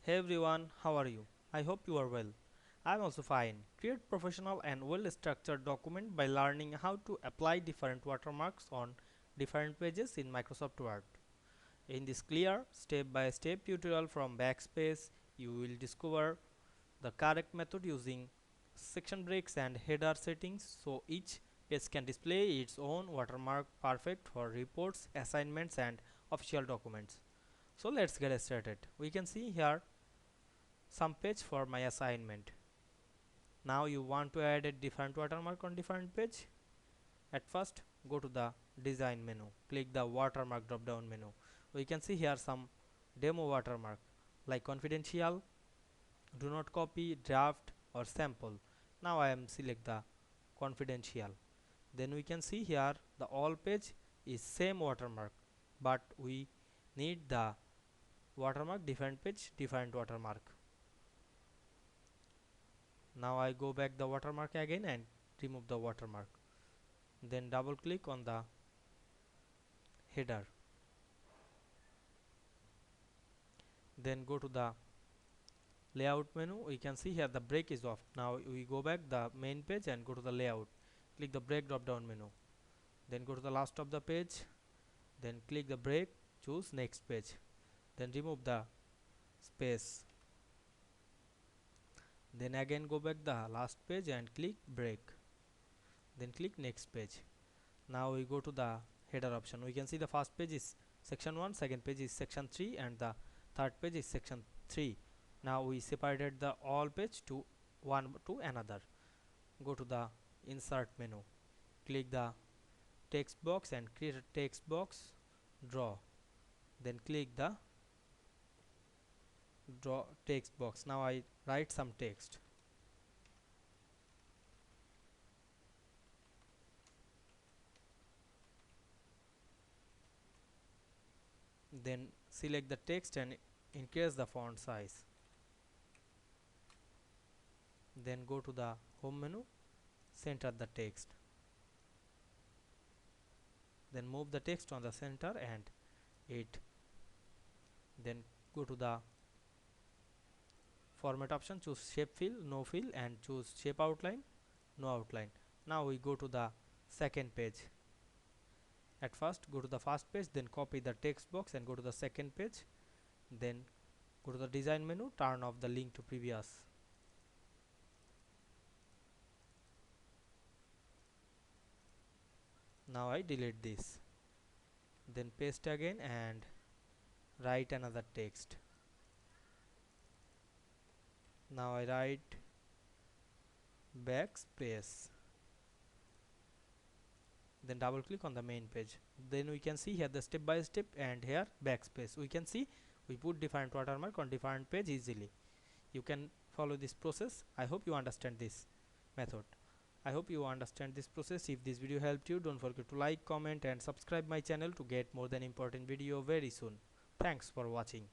Hey everyone, how are you? I hope you are well. I'm also fine. Create professional and well-structured document by learning how to apply different watermarks on different pages in Microsoft Word. In this clear step-by-step tutorial from Backspace, you will discover the correct method using section breaks and header settings so each page can display its own watermark, perfect for reports, assignments and official documents. So let's get started. We can see here some page for my assignment. Now you want to add a different watermark on different page. At first go to the design menu, click the watermark drop down menu. We can see here some demo watermark like confidential, do not copy, draft or sample. Now I am select the confidential. Then we can see here the all page is same watermark, but we need the watermark different page different watermark. Now I go back the watermark again and remove the watermark. Then double click on the header. Then go to the layout menu. We can see here the break is off. Now we go back the main page and go to the layout. Click the break drop down menu. Then go to the last of the page. Then click the break, choose next page. Then remove the space. Then again go back the last page and click break. Then click next page. Now we go to the header option. We can see the first page is section 1, second page is section 3 and the third page is section 3. Now we separated the all page to one to another. Go to the insert menu, click the text box and create a text box, draw. Then click the draw text box. Now I write some text. Then select the text and increase the font size. Then go to the home menu, center the text. Then move the text on the center and it. Then go to the format option, choose shape fill, no fill and choose shape outline, no outline. Now we go to the second page. At first go to the first page, then copy the text box and go to the second page. Then go to the design menu, turn off the link to previous. Now I delete this. Then paste again and write another text. Now I write backspace. Then double click on the main page. Then we can see here the step by step and here backspace. We can see we put different watermark on different page easily. You can follow this process. I hope you understand this method. I hope you understand this process. If this video helped you, don't forget to like, comment and subscribe my channel to get more than important video very soon. Thanks for watching.